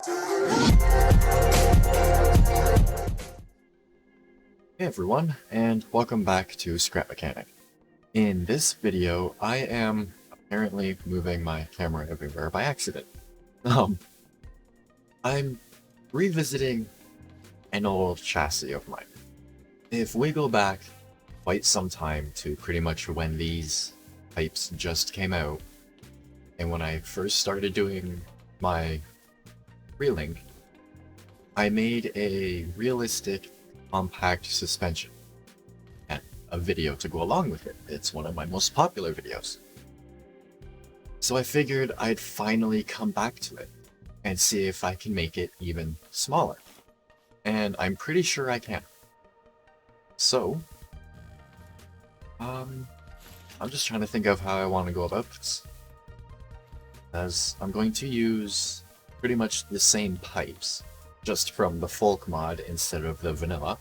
Hey everyone, and welcome back to Scrap Mechanic. In this video, I am apparently moving my camera everywhere by accident. I'm revisiting an old chassis of mine. If we go back quite some time to pretty much when these pipes just came out, and when I first started doing my reeling, I made a realistic compact suspension and a video to go along with it. It's one of my most popular videos. So I figured I'd finally come back to it and see if I can make it even smaller. And I'm pretty sure I can. So, I'm just trying to think of how I want to go about this. As I'm going to use pretty much the same pipes, just from the folk mod instead of the vanilla.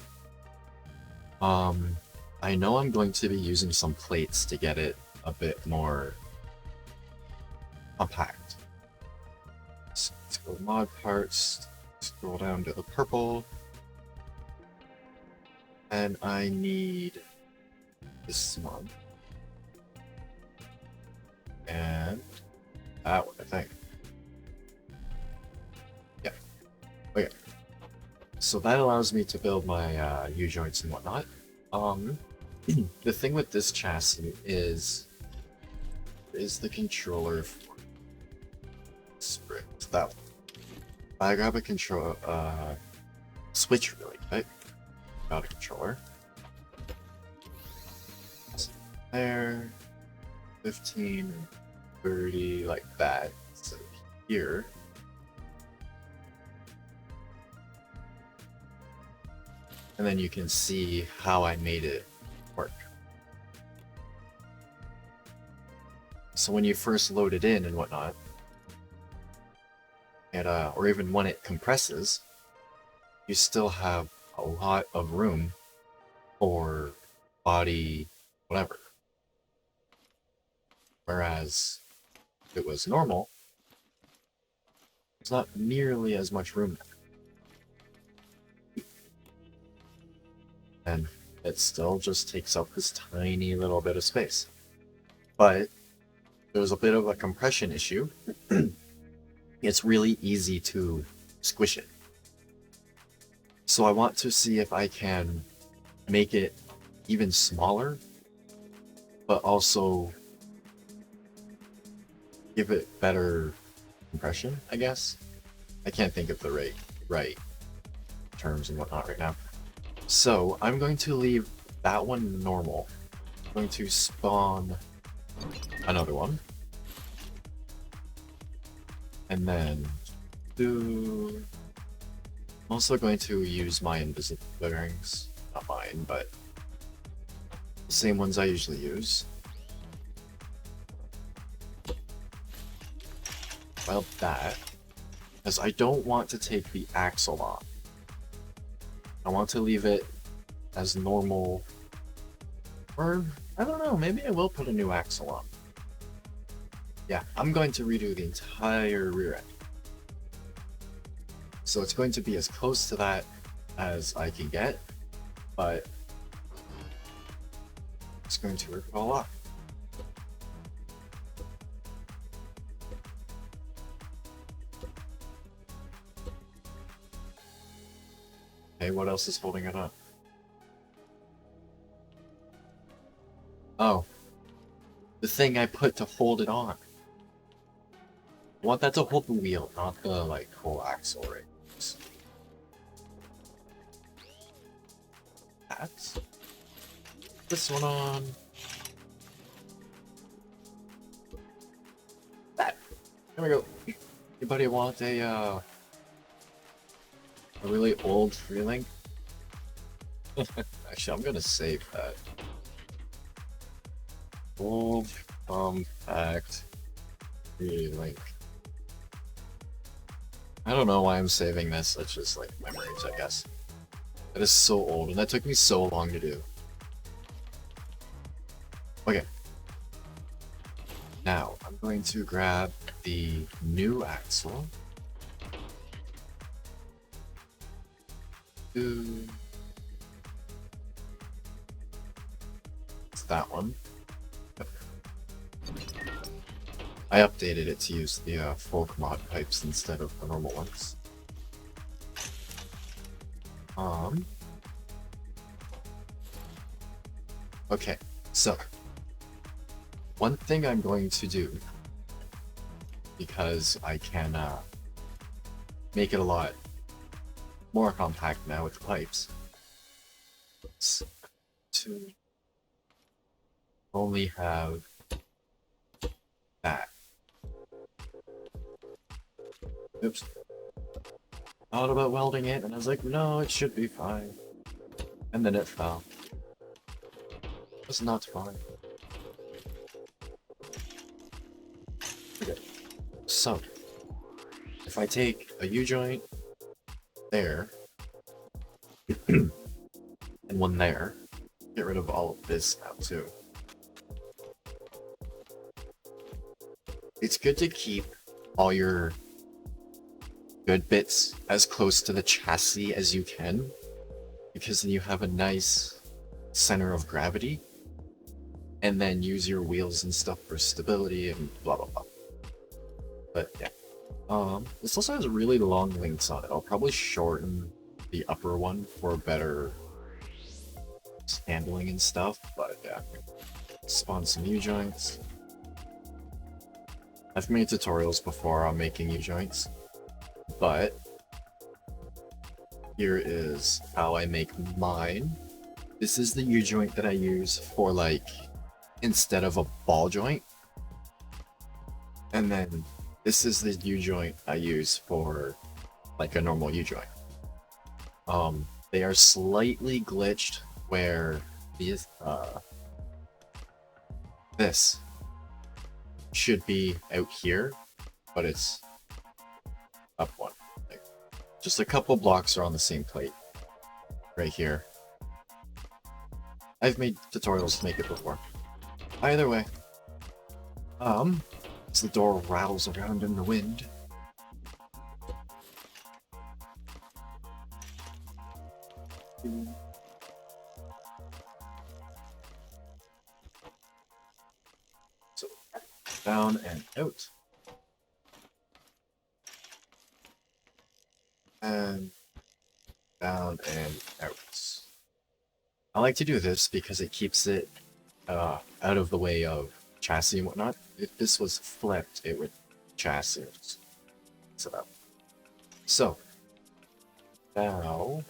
I know I'm going to be using some plates to get it a bit more compact. So let's go to mod parts, scroll down to the purple, and I need this one. And that one, I think. Yeah. Okay. So that allows me to build my U-joints and whatnot. The thing with this chassis is the controller for spring. That one. If I grab a control switch really quick. Got a controller. There. 15, 30, like that. So here. And then you can see how I made it work. So when you first load it in and whatnot, and or even when it compresses, you still have a lot of room for body whatever. Whereas if it was normal, there's not nearly as much room there. And it still just takes up this tiny little bit of space. But there's a bit of a compression issue. It's really easy to squish it. So I want to see if I can make it even smaller, but also give it better compression, I guess. I can't think of the right terms and whatnot right now. So I'm going to leave that one normal. I'm going to spawn another one. And then I'm also going to use my invisible bearings. Not mine, but the same ones I usually use. Well, that, as I don't want to take the axle off. I want to leave it as normal, or I don't know, maybe I will put a new axle on. Yeah, I'm going to redo the entire rear end. So it's going to be as close to that as I can get, but it's going to rip it all off. Okay, what else is holding it up? Oh, the thing I put to hold it on. I want that to hold the wheel, not the whole axle, right? That's this one on. That. There we go. Anybody want a really old reeling? Actually, I'm gonna save that. Old compact reeling. I don't know why I'm saving this. It's just like memories, I guess. That is so old, and that took me so long to do. Okay. Now, I'm going to grab the new axle. It's that one. I updated it to use the full mod pipes instead of the normal ones. Okay, so one thing I'm going to do, because I can make it a lot more compact now with the pipes, is to only have that. Oops. Thought about welding it, and I was like, no, it should be fine. And then it fell. It's not fine. Okay, so if I take a U-joint there, and one there, get rid of all of this now too. It's good to keep all your good bits as close to the chassis as you can, because then you have a nice center of gravity, and then use your wheels and stuff for stability and blah blah blah. But yeah, this also has really long links on it. I'll probably shorten the upper one for better handling and stuff, but yeah. Spawn some U-joints. I've made tutorials before on making U-joints, but here is how I make mine. This is the U-joint that I use for, like, instead of a ball joint. And then this is the U-joint I use for, like, a normal U-joint. They are slightly glitched where these, this should be out here, but it's up one. Like, just a couple blocks are on the same plate. Right here. I've made tutorials to make it before. Either way. As the door rattles around in the wind. So, down and out. And down and out. I like to do this because it keeps it out of the way of chassis and whatnot. If this was flipped, it would chassis. So now,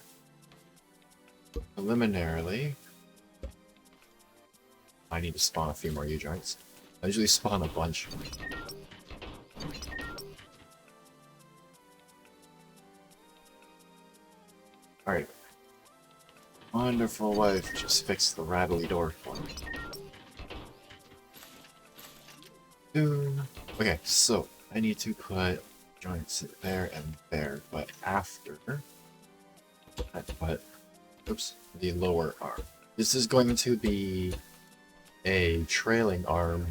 preliminarily, I need to spawn a few more U-joints. I usually spawn a bunch. Alright. Wonderful wife just fixed the rattly door for me. Okay, so I need to put joints there and there, but after I put, oops, the lower arm. This is going to be a trailing arm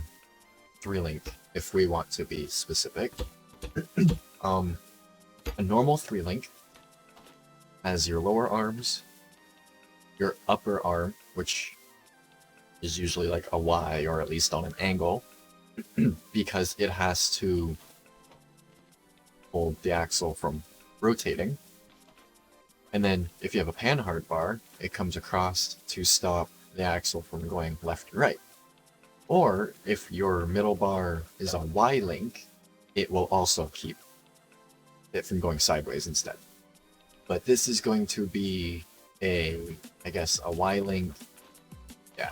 3-link, if we want to be specific. A normal 3-link has your lower arms, your upper arm, which is usually like a Y or at least on an angle, because it has to hold the axle from rotating. And then if you have a panhard bar, it comes across to stop the axle from going left and right. Or if your middle bar is a Y-link, it will also keep it from going sideways instead. But this is going to be a, I guess, a Y-link. Yeah,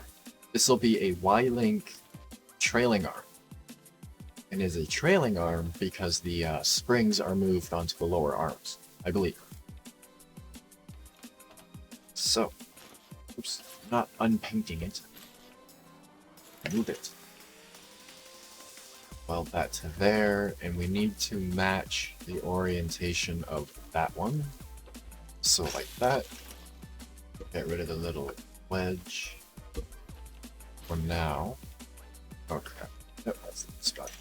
this will be a Y-link trailing arm. And is a trailing arm because the springs are moved onto the lower arms, I believe. So, oops, not unpainting it. Move it. Weld that to there, and we need to match the orientation of that one. So like that. Get rid of the little wedge for now. Okay, yep, that's the spot.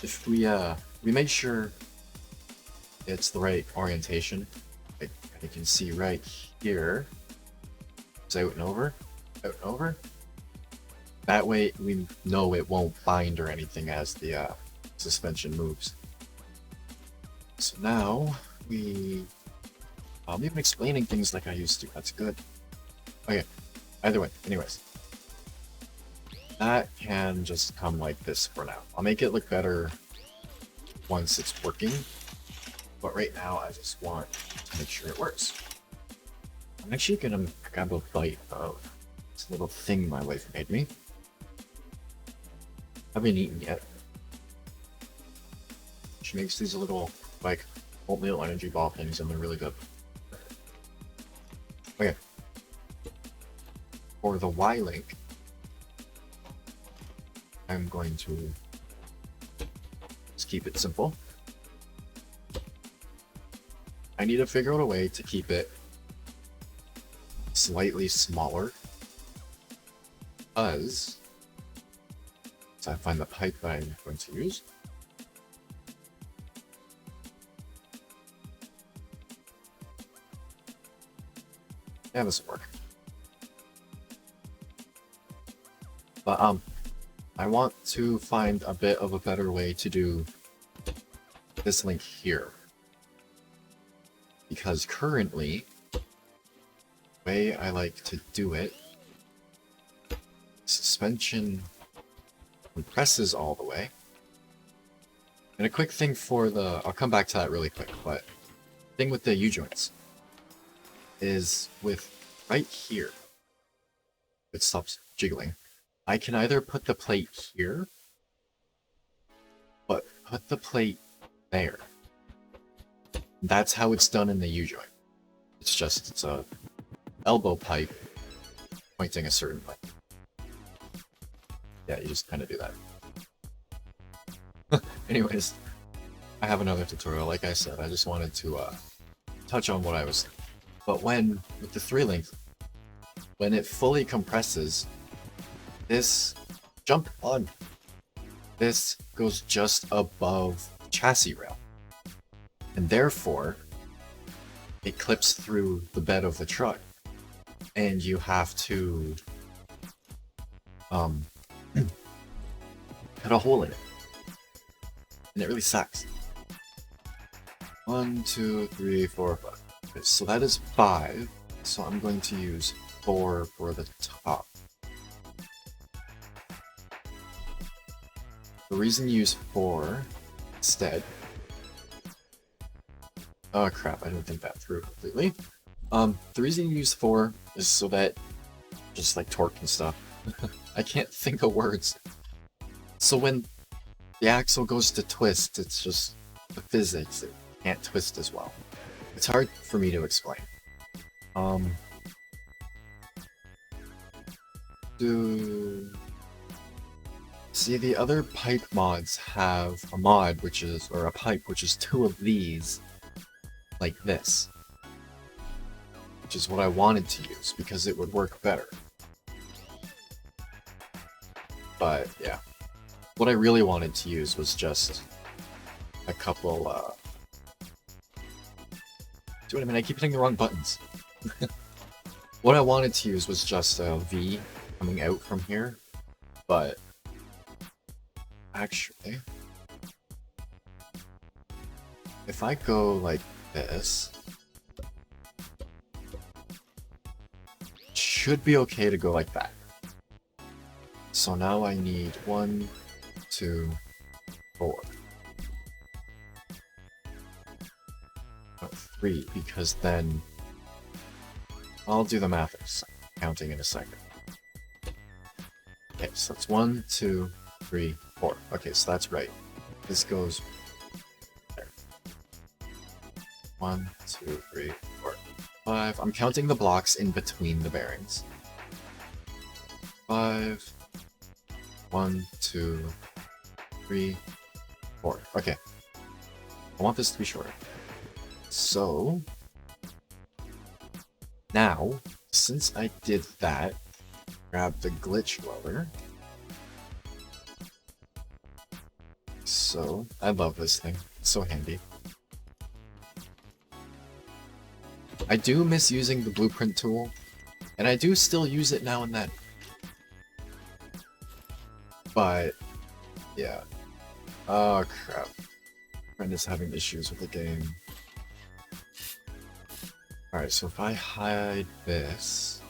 If we make sure it's the right orientation. Like you can see right here, it's out and over, out and over. That way we know it won't bind or anything as the suspension moves. So now I'm even explaining things like I used to. That's good. Okay, either way, anyways. That can just come like this for now. I'll make it look better once it's working. But right now, I just want to make sure it works. I'm actually gonna grab a bite of this little thing my wife made me. I haven't eaten yet. She makes these little, like, oatmeal energy ball things, and they're really good. Okay. For the Y-Link, I'm going to just keep it simple. I need to figure out a way to keep it slightly smaller, because I find the pipe that I'm going to use. Yeah, this will work. But I want to find a bit of a better way to do this link here. Because currently, the way I like to do it, suspension compresses all the way. And a quick thing for the, I'll come back to that really quick, but thing with the U-joints is with right here, it stops jiggling. I can either put the plate here, but put the plate there. That's how it's done in the U-joint. It's a elbow pipe pointing a certain way. Yeah, you just kind of do that. Anyways, I have another tutorial. Like I said, I just wanted to touch on what I was saying. But with the 3-link, when it fully compresses, this this goes just above the chassis rail. And therefore, it clips through the bed of the truck. And you have to cut a hole in it. And it really sucks. 1, 2, 3, 4, 5. Okay, so that is 5. So I'm going to use 4 for the top. The reason you use 4 instead... Oh crap, I didn't think that through completely. The reason you use 4 is so that, just like torque and stuff, I can't think of words. So when the axle goes to twist, it's just the physics, it can't twist as well. It's hard for me to explain. See, the other pipe mods have a mod or a pipe which is 2 of these, like this. Which is what I wanted to use, because it would work better. But, yeah. What I really wanted to use was just a couple, wait a minute, I keep hitting the wrong buttons. What I wanted to use was just a V coming out from here, but actually, if I go like this, it should be okay to go like that. So now I need 1, 2, 4. 3, because then I'll do the math counting in a second. Okay, so that's 1, 2, 3, 4. Okay, so that's right. This goes there. 1, 2, 3, 4, 5. I'm counting the blocks in between the bearings. 5. 1, 2, 3, 4. Okay. I want this to be shorter. So now, since I did that, grab the glitch welder. So I love this thing. It's so handy. I do miss using the blueprint tool, and I do still use it now and then. But, yeah. Oh crap. Friend is having issues with the game. Alright, so if I hide this,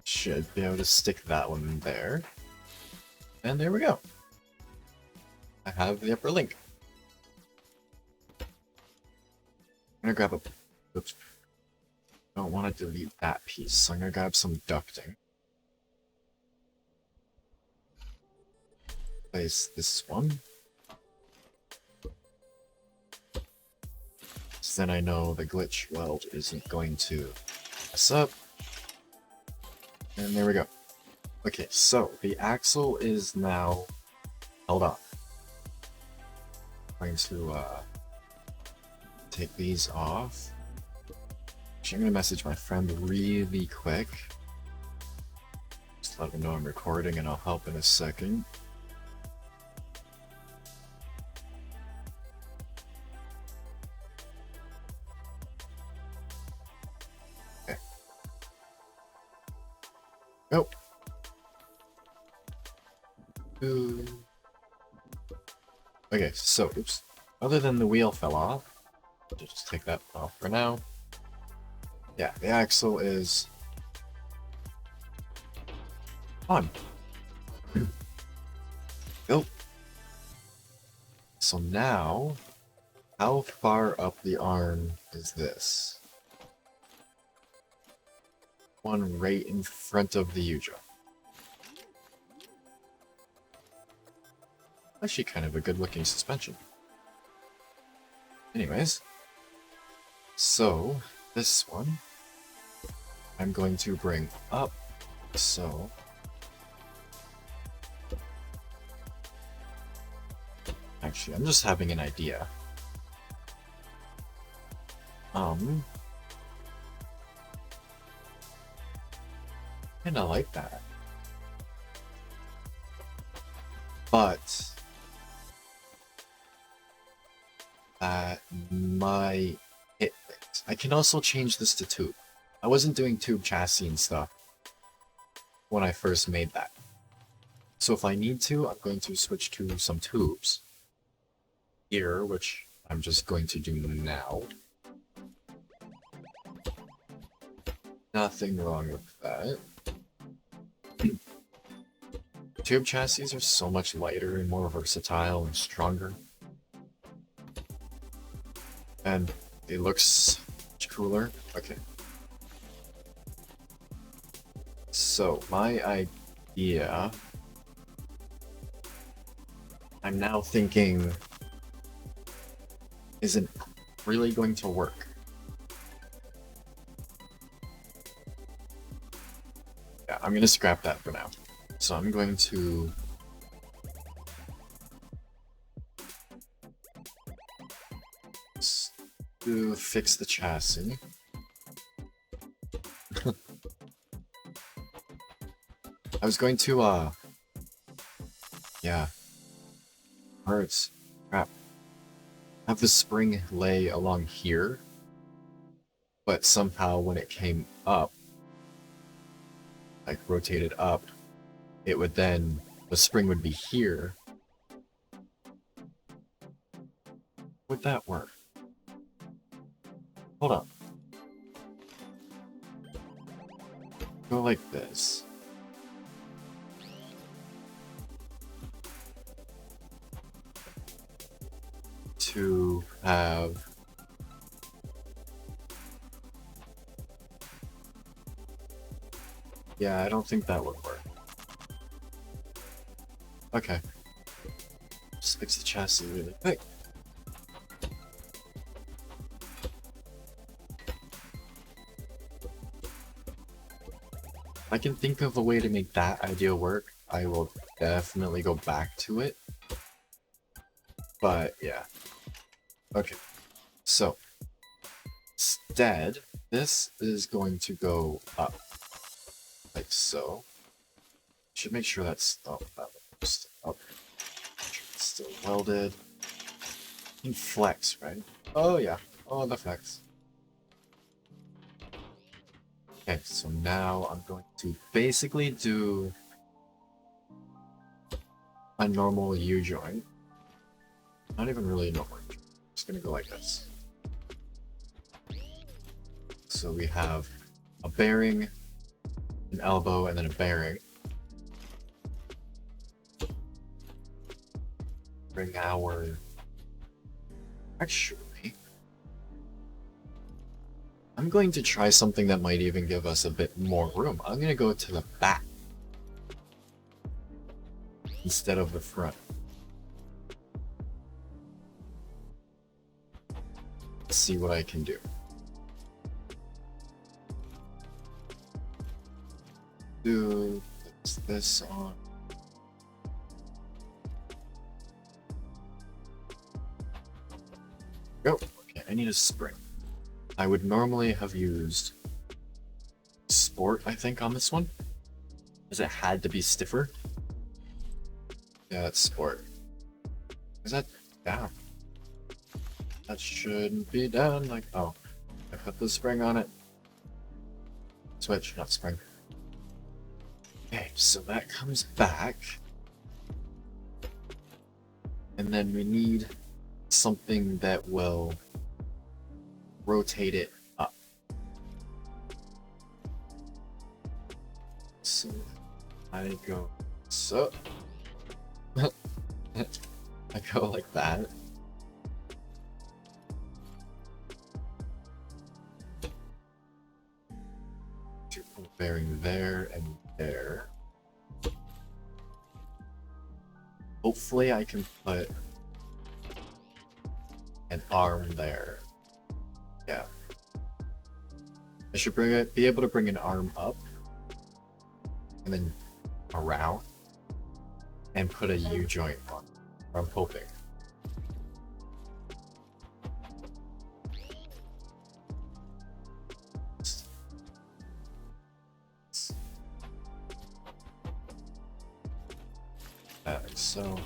should be able to stick that one there. And there we go. I have the upper link. I'm gonna grab a... Oops. I don't want to delete that piece, so I'm gonna grab some ducting. Place this one. So then I know the glitch weld isn't going to mess up. And there we go. Okay, so the axle is now held on. I'm going to take these off. Actually, I'm going to message my friend really quick. Just let him know I'm recording and I'll help in a second. Okay. Nope. Okay, so, oops. Other than the wheel fell off, I'll just take that off for now. Yeah, the axle is on. Nope. So now, how far up the arm is this? One right in front of the U-joint. Actually kind of a good looking suspension. Anyways, so this one I'm going to bring up, so actually I'm just having an idea. Kinda like that. But that might hit things. I can also change this to tube. I wasn't doing tube chassis and stuff when I first made that. So if I need to, I'm going to switch to some tubes here, which I'm just going to do now. Nothing wrong with that. Tube chassis are so much lighter and more versatile and stronger. And it looks much cooler. Okay. So, my idea... I'm now thinking... isn't really going to work. Yeah, I'm gonna scrap that for now. So I'm going to... fix the chassis. I was going to, yeah. Hurts. Crap. Have the spring lay along here, but somehow when it came up, like rotated up, it would then, the spring would be here. Would that work? Hold up. Go like this. To have... Yeah, I don't think that would work. Okay. Just fix the chassis really quick. If I can think of a way to make that idea work, I will definitely go back to it. But yeah. Okay. So instead, this is going to go up. Like so. Should make sure that's up. That looks up. Make sure it's still welded. You can flex, right? Oh yeah. Oh, the facts. Okay, so now I'm going to basically do a normal U-joint. Not even really normal. Just gonna go like this. So we have a bearing, an elbow, and then a bearing. Bring our... Actually, I'm going to try something that might even give us a bit more room. I'm going to go to the back instead of the front. Let's see what I can do. Do this on. Go. Okay, I need a spring. I would normally have used Sport, I think, on this one, because it had to be stiffer. Yeah, it's Sport. Is that down? That shouldn't be down. Like, oh, I put the spring on it. Switch, not spring. Okay, so that comes back. And then we need something that will rotate it up. So I go so I go like that. Bearing there and there. Hopefully I can put an arm there. Yeah. I should be able to bring an arm up and then around and put a U-joint on. I'm hoping. So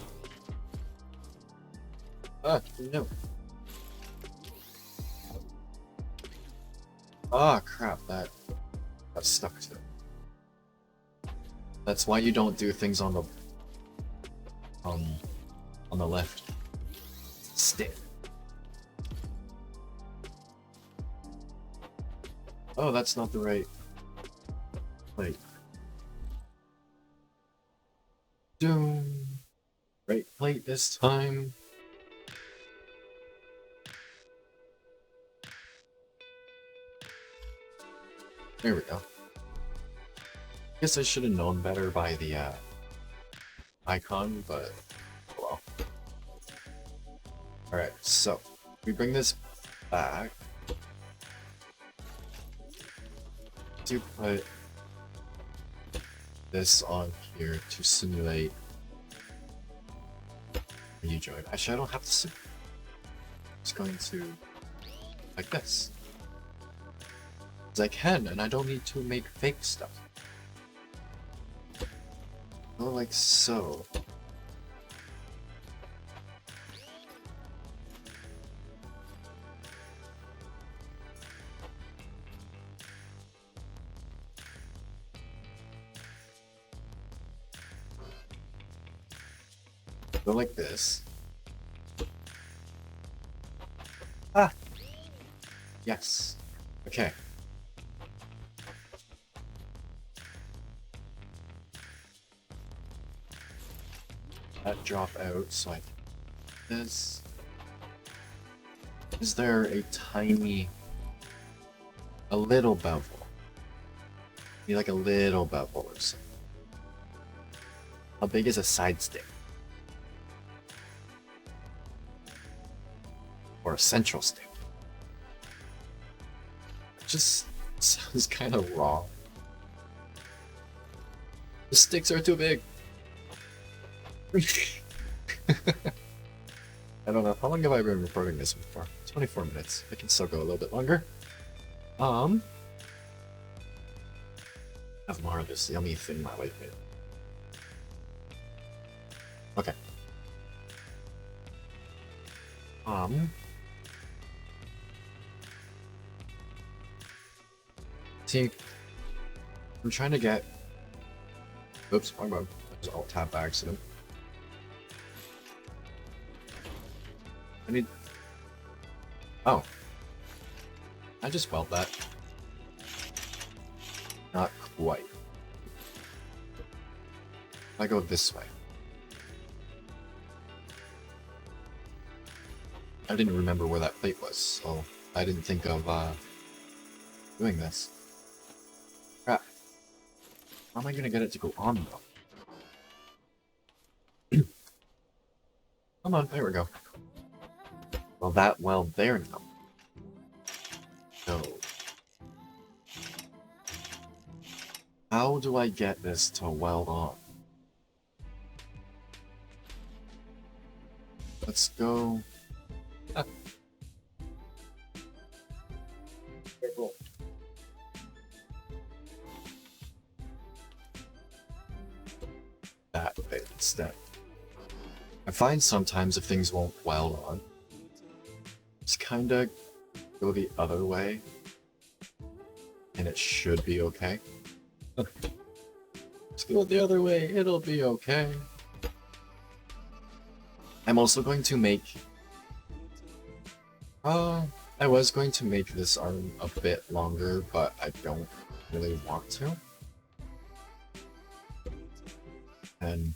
no. Ah, crap, that stuck to it. That's why you don't do things on the left stick. Oh, that's not the right plate. Doom. Right plate this time. There we go. Guess I should have known better by the icon, but oh well. Alright, so we bring this back to put this on here to simulate a U-joint. Actually, I don't have to simulate. I'm just going to like this. Because I can, and I don't need to make fake stuff. Go like so. Go like this. Ah! Yes. Okay. That drop out, so I this. Is there a little bevel? Maybe like a little bevel or something. How big is a side stick? Or a central stick? It just sounds kind of wrong. The sticks are too big. I don't know. How long have I been recording this for? 24 minutes. I can still go a little bit longer. Have more of this yummy thing my wife made. Okay. See, I'm trying to get... Oops, wrong button. There's alt tab by accident. I need... Oh. I just weld that. Not quite. I go this way. I didn't remember where that plate was, so I didn't think of doing this. Crap. How am I gonna get it to go on though? Come on, there we go. Well, that weld there now. So, how do I get this to weld on? Let's go. Ah. Careful. That way instead. I find sometimes if things won't weld on, just kinda go the other way, and it should be okay. Just go the other way, it'll be okay. I'm also going to make... I was going to make this arm a bit longer, but I don't really want to. And...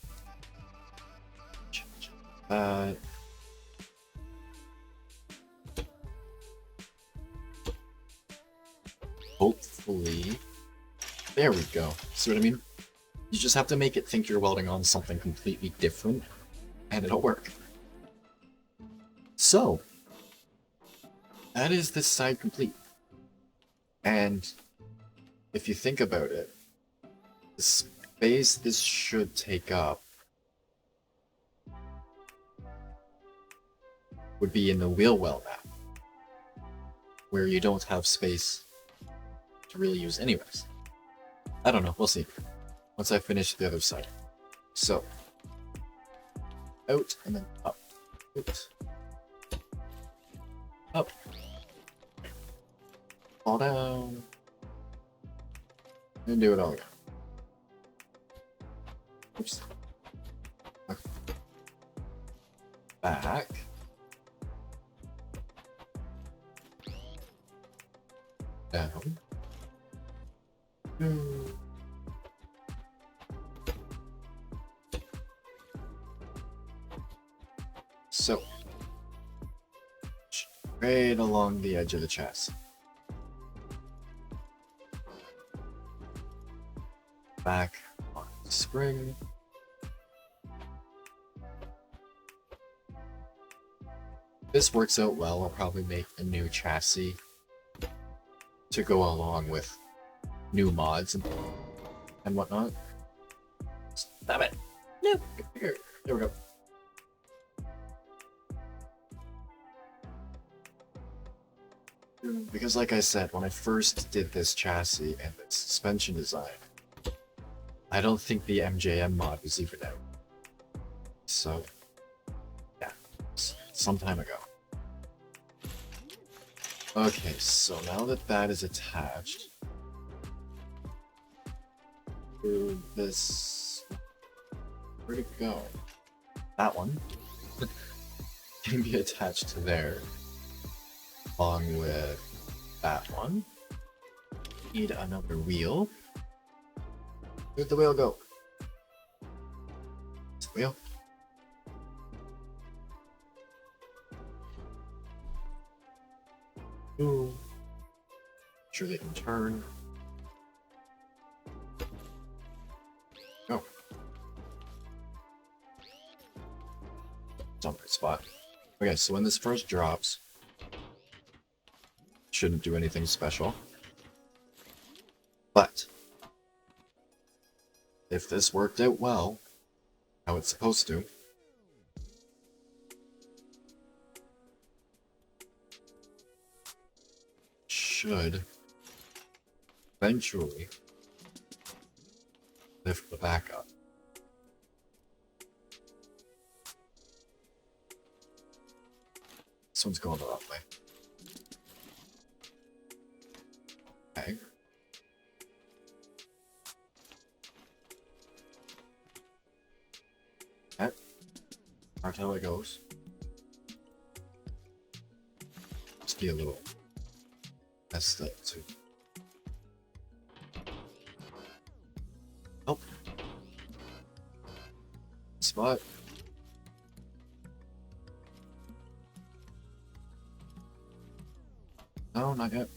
hopefully... There we go. See what I mean? You just have to make it think you're welding on something completely different, and it'll work. So, that is this side complete. And if you think about it, the space this should take up would be in the wheel well map, where you don't have space to really use anyways. I don't know, we'll see. Once I finish the other side. So, out and then up. Out. Up. Fall down. And do it all again. Oops. Back. Down. So, straight along the edge of the chassis. Back on the spring. This works out well. I'll probably make a new chassis to go along with new mods and whatnot. Stop it! No! Here. There we go. Because like I said, when I first did this chassis and its suspension design, I don't think the MJM mod was even out. So, yeah, some time ago. Okay, so now that that is attached, this... Where'd it go? That one can be attached to there, along with that one. Need another wheel. Where'd the wheel go? It's the wheel. Ooh. Sure they can turn. Oh. It's on the right spot. Okay, so when this first drops, shouldn't do anything special. But if this worked out well, how it's supposed to, should eventually lift the back up. This one's going the wrong way. Okay. That's how it goes. Just be a little messed up too. Oh. Spot. No, not yet.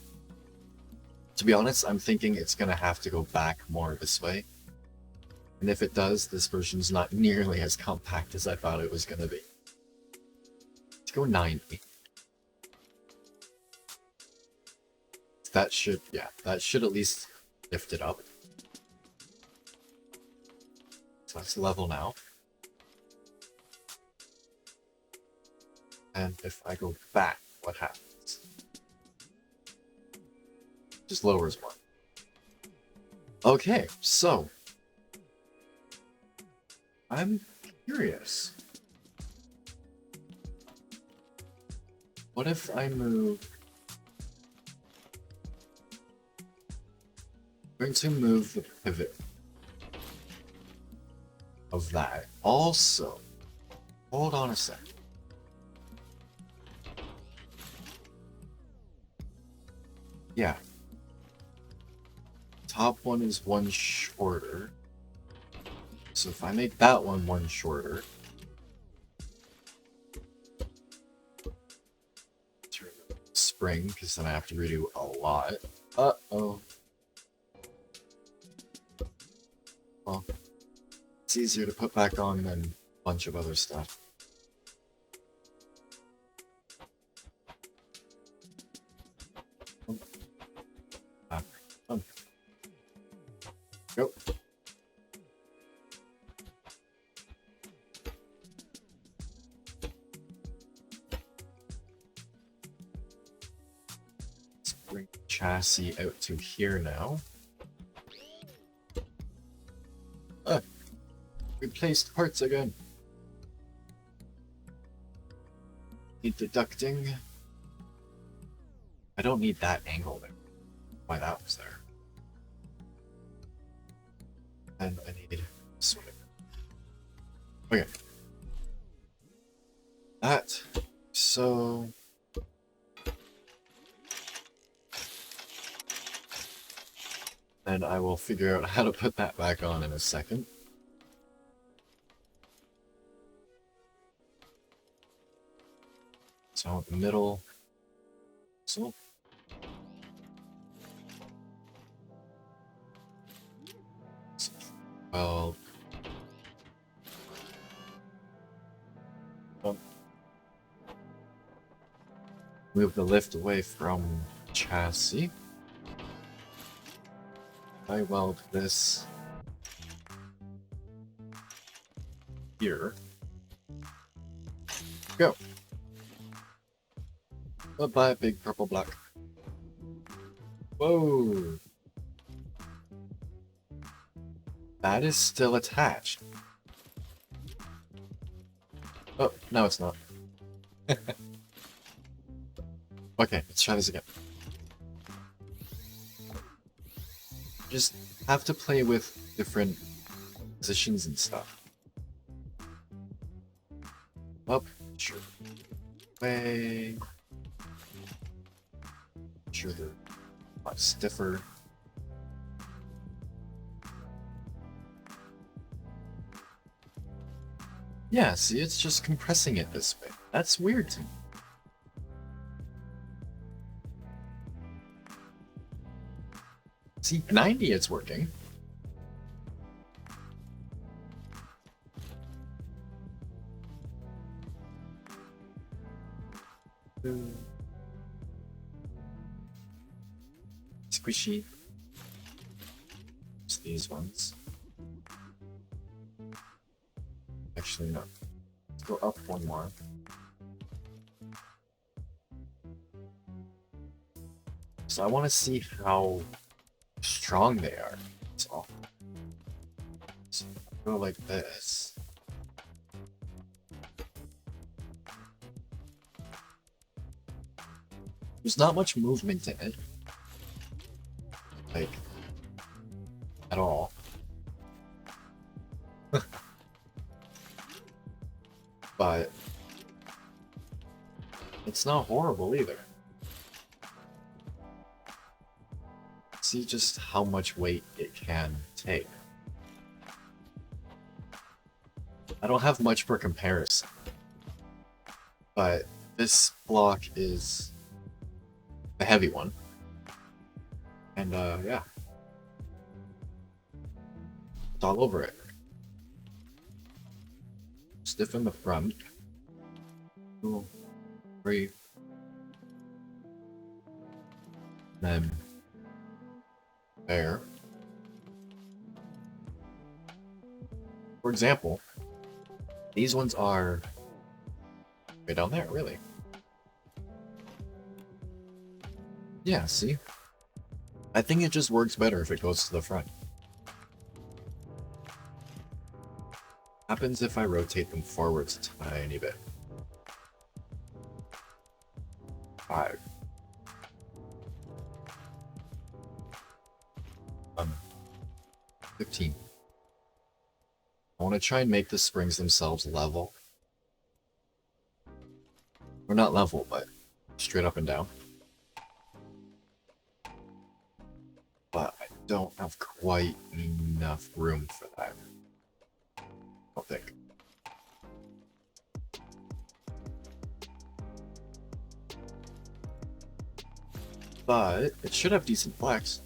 To be honest, I'm thinking it's gonna have to go back more this way. And if it does, this version's not nearly as compact as I thought it was gonna be. Let's go 90. That should, yeah, that should at least lift it up. So that's level now. And if I go back, what happens? Just lowers one. Okay, so I'm curious. What if I move? I'm going to move the pivot of that. Also, hold on a sec. Yeah. Top one is one shorter. So if I make that one shorter, turn the spring, because then I have to redo a lot. Uh-oh. Well, it's easier to put back on than a bunch of other stuff. Go. Let's bring the chassis out to here now. Replaced parts again. Need deducting. I don't need that angle there. Why that was there. And I need this one. Okay. That. So. And I will figure out how to put that back on in a second. So the middle. So. Well. Move the lift away from chassis. I weld this here. Go. Bye-bye, big purple block. Whoa. That is still attached. Oh, no it's not. Okay, let's try this again. Just have to play with different positions and stuff. Up, sure. Way. Sure they're a lot stiffer. Yeah, see, it's just compressing it this way. That's weird to me. See, 90 it's working. Squishy. It's these ones. Actually, no. Let's go up one more. So I want to see how strong they are. That's all. So go like this. There's not much movement in it. Like, at all. but it's not horrible either. See just how much weight it can take. I don't have much for comparison, but this block is a heavy one, and yeah, it's all over it. Stiffen the front. 2, 3, then there. For example, these ones are right down there, really. Yeah, see? I think it just works better if it goes to the front. Happens if I rotate them forwards a tiny bit. 5. 15. I want to try and make the springs themselves level. Or not level, but straight up and down. But I don't have quite enough room for that. I don't think. But it should have decent flex.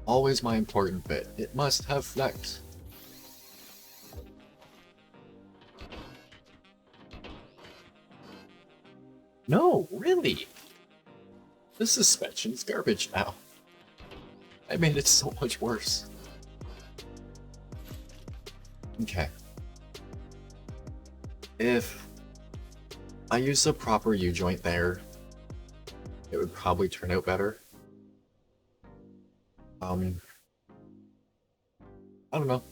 Always my important bit. It must have flex. No, really? The suspension's garbage now. I made it so much worse. Okay. If I use a proper U-joint there, it would probably turn out better. I don't know.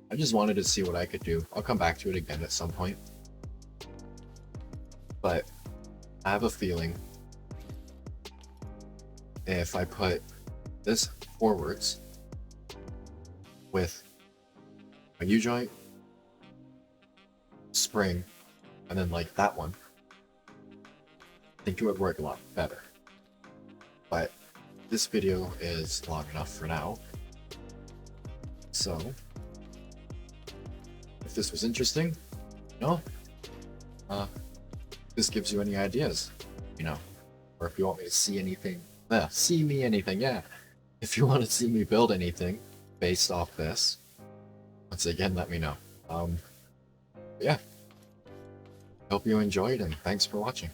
I just wanted to see what I could do. I'll come back to it again at some point. But I have a feeling if I put this forwards with a U-joint, spring, and then like that one, I think it would work a lot better. But this video is long enough for now. So, if this was interesting, this gives you any ideas, or if you want me to see anything, yeah. If you want to see me build anything based off this, once again, let me know. Yeah. Hope you enjoyed, and thanks for watching.